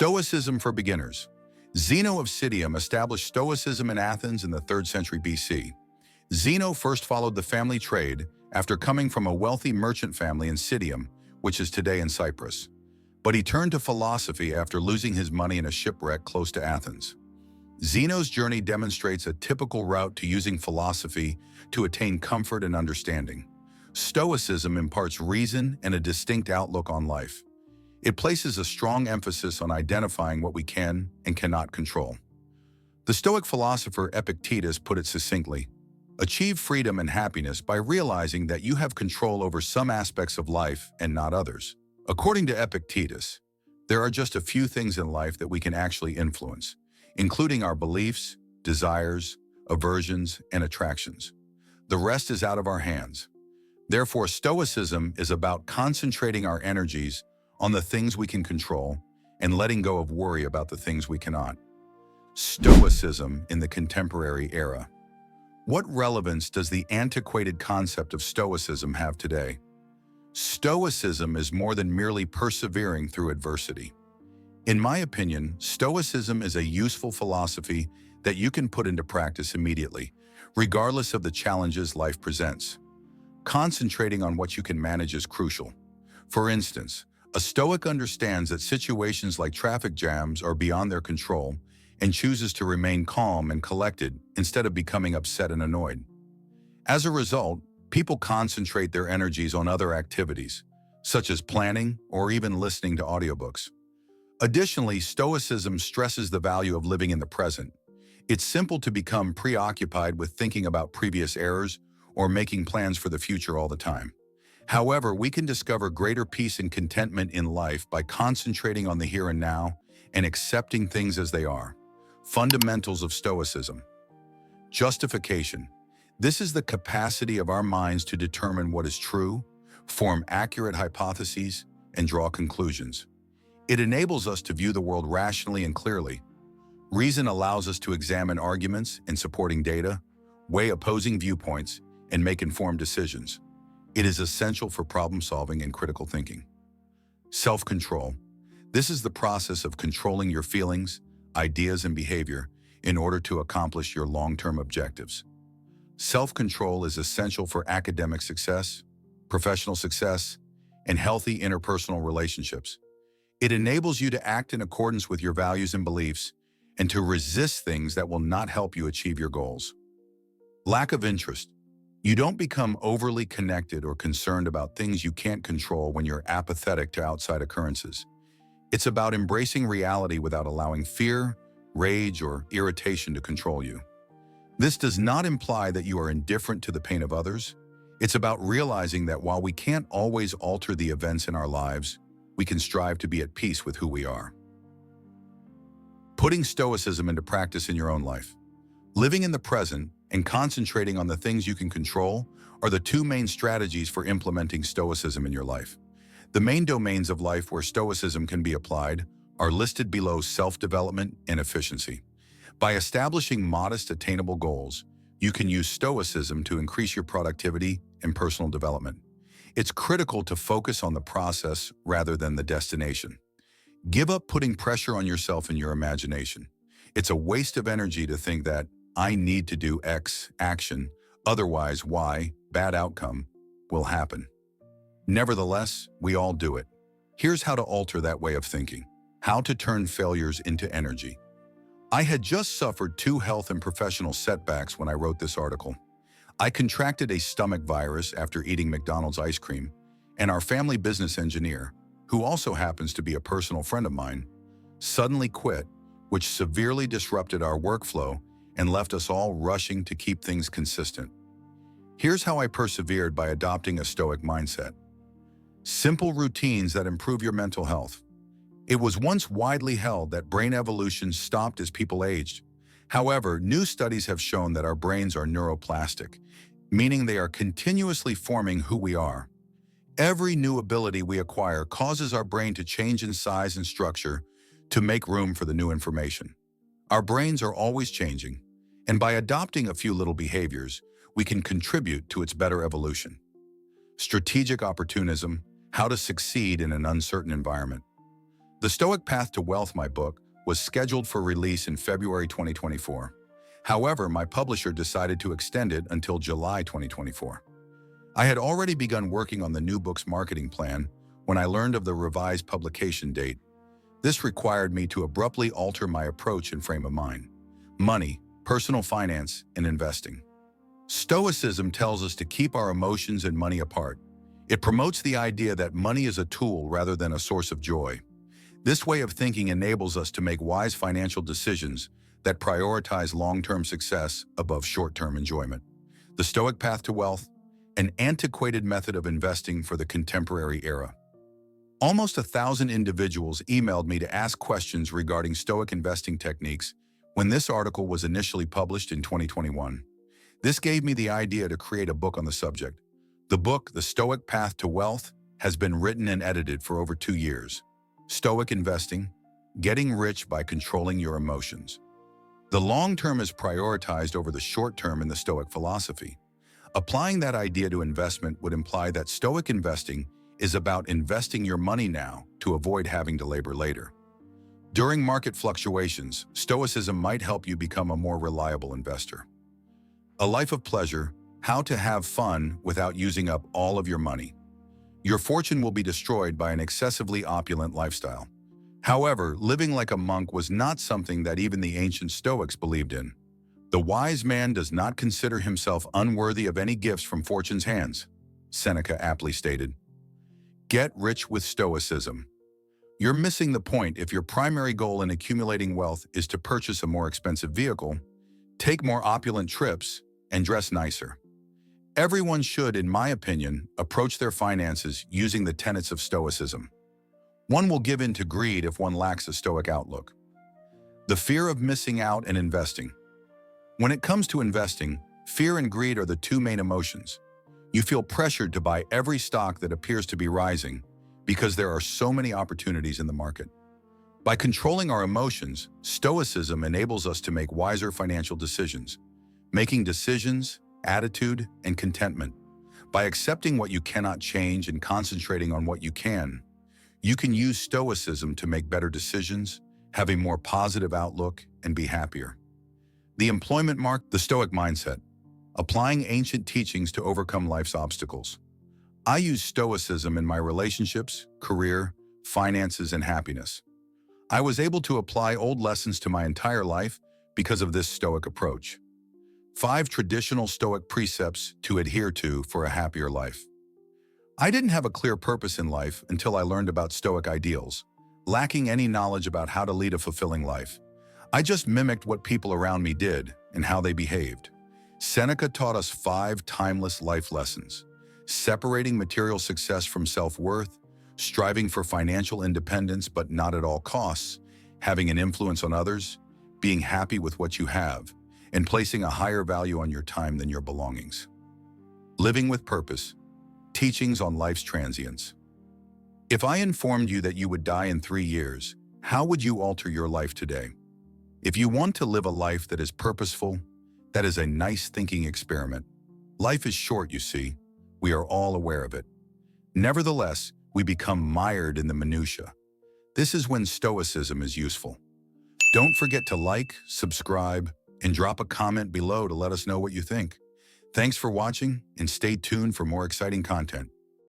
Stoicism for Beginners. Zeno of Citium established Stoicism in Athens in the 3rd century BC. Zeno first followed the family trade after coming from a wealthy merchant family in Citium, which is today in Cyprus. But he turned to philosophy after losing his money in a shipwreck close to Athens. Zeno's journey demonstrates a typical route to using philosophy to attain comfort and understanding. Stoicism imparts reason and a distinct outlook on life. It places a strong emphasis on identifying what we can and cannot control. The Stoic philosopher Epictetus put it succinctly: achieve freedom and happiness by realizing that you have control over some aspects of life and not others. According to Epictetus, there are just a few things in life that we can actually influence, including our beliefs, desires, aversions, and attractions. The rest is out of our hands. Therefore, Stoicism is about concentrating our energies on the things we can control and letting go of worry about the things we cannot. Stoicism in the contemporary era. What relevance does the antiquated concept of Stoicism have today? Stoicism is more than merely persevering through adversity. In my opinion, Stoicism is a useful philosophy that you can put into practice immediately, regardless of the challenges life presents. Concentrating on what you can manage is crucial. For instance, a Stoic understands that situations like traffic jams are beyond their control and chooses to remain calm and collected instead of becoming upset and annoyed. As a result, people concentrate their energies on other activities, such as planning or even listening to audiobooks. Additionally, Stoicism stresses the value of living in the present. It's simple to become preoccupied with thinking about previous errors or making plans for the future all the time. However, we can discover greater peace and contentment in life by concentrating on the here and now and accepting things as they are. Fundamentals of Stoicism. Justification. This is the capacity of our minds to determine what is true, form accurate hypotheses, and draw conclusions. It enables us to view the world rationally and clearly. Reason allows us to examine arguments and supporting data, weigh opposing viewpoints, and make informed decisions. It is essential for problem-solving and critical thinking. Self-control. This is the process of controlling your feelings, ideas, and behavior in order to accomplish your long-term objectives. Self-control is essential for academic success, professional success, and healthy interpersonal relationships. It enables you to act in accordance with your values and beliefs and to resist things that will not help you achieve your goals. Lack of interest. You don't become overly connected or concerned about things you can't control when you're apathetic to outside occurrences. It's about embracing reality without allowing fear, rage, or irritation to control you. This does not imply that you are indifferent to the pain of others. It's about realizing that while we can't always alter the events in our lives, we can strive to be at peace with who we are. Putting Stoicism into practice in your own life. Living in the present and concentrating on the things you can control are the two main strategies for implementing Stoicism in your life. The main domains of life where Stoicism can be applied are listed below: self-development and efficiency. By establishing modest, attainable goals, you can use Stoicism to increase your productivity and personal development. It's critical to focus on the process rather than the destination. Give up putting pressure on yourself and your imagination. It's a waste of energy to think that I need to do X action, otherwise Y, bad outcome, will happen. Nevertheless, we all do it. Here's how to alter that way of thinking. How to turn failures into energy. I had just suffered 2 health and professional setbacks when I wrote this article. I contracted a stomach virus after eating McDonald's ice cream, and our family business engineer, who also happens to be a personal friend of mine, suddenly quit, which severely disrupted our workflow and left us all rushing to keep things consistent. Here's how I persevered by adopting a Stoic mindset. Simple routines that improve your mental health. It was once widely held that brain evolution stopped as people aged. However, new studies have shown that our brains are neuroplastic, meaning they are continuously forming who we are. Every new ability we acquire causes our brain to change in size and structure to make room for the new information. Our brains are always changing, and by adopting a few little behaviors, we can contribute to its better evolution. Strategic opportunism, how to succeed in an uncertain environment. The Stoic Path to Wealth, my book, was scheduled for release in February 2024. However, my publisher decided to extend it until July 2024. I had already begun working on the new book's marketing plan when I learned of the revised publication date. This required me to abruptly alter my approach and frame of mind. Money, personal finance, and investing. Stoicism tells us to keep our emotions and money apart. It promotes the idea that money is a tool rather than a source of joy. This way of thinking enables us to make wise financial decisions that prioritize long-term success above short-term enjoyment. The Stoic Path to Wealth, an antiquated method of investing for the contemporary era. Almost 1,000 individuals emailed me to ask questions regarding Stoic investing techniques when this article was initially published in 2021. This gave me the idea to create a book on the subject. The book, The Stoic Path to Wealth, has been written and edited for over 2 years. Stoic investing, getting rich by controlling your emotions. The long term is prioritized over the short term in the Stoic philosophy. Applying that idea to investment would imply that Stoic investing is about investing your money now to avoid having to labor later. During market fluctuations, Stoicism might help you become a more reliable investor. A life of pleasure, how to have fun without using up all of your money. Your fortune will be destroyed by an excessively opulent lifestyle. However, living like a monk was not something that even the ancient Stoics believed in. The wise man does not consider himself unworthy of any gifts from fortune's hands, Seneca aptly stated. Get rich with Stoicism. You're missing the point if your primary goal in accumulating wealth is to purchase a more expensive vehicle, take more opulent trips, and dress nicer. Everyone should, in my opinion, approach their finances using the tenets of Stoicism. One will give in to greed if one lacks a Stoic outlook. The fear of missing out and investing. When it comes to investing, fear and greed are the two main emotions. You feel pressured to buy every stock that appears to be rising because there are so many opportunities in the market. By controlling our emotions, Stoicism enables us to make wiser financial decisions, making decisions, attitude, and contentment. By accepting what you cannot change and concentrating on what you can use Stoicism to make better decisions, have a more positive outlook, and be happier. The employment mark, the Stoic mindset, applying ancient teachings to overcome life's obstacles. I use Stoicism in my relationships, career, finances, and happiness. I was able to apply old lessons to my entire life because of this Stoic approach. 5 traditional Stoic precepts to adhere to for a happier life. I didn't have a clear purpose in life until I learned about Stoic ideals, lacking any knowledge about how to lead a fulfilling life. I just mimicked what people around me did and how they behaved. Seneca taught us 5 timeless life lessons: separating material success from self-worth, striving for financial independence but not at all costs, having an influence on others, being happy with what you have, and placing a higher value on your time than your belongings. Living with purpose, teachings on life's transience. If I informed you that you would die in 3 years, how would you alter your life today? If you want to live a life that is purposeful, that is a nice thinking experiment. Life is short, you see. We are all aware of it. Nevertheless, we become mired in the minutiae. This is when Stoicism is useful. Don't forget to like, subscribe, and drop a comment below to let us know what you think. Thanks for watching, and stay tuned for more exciting content.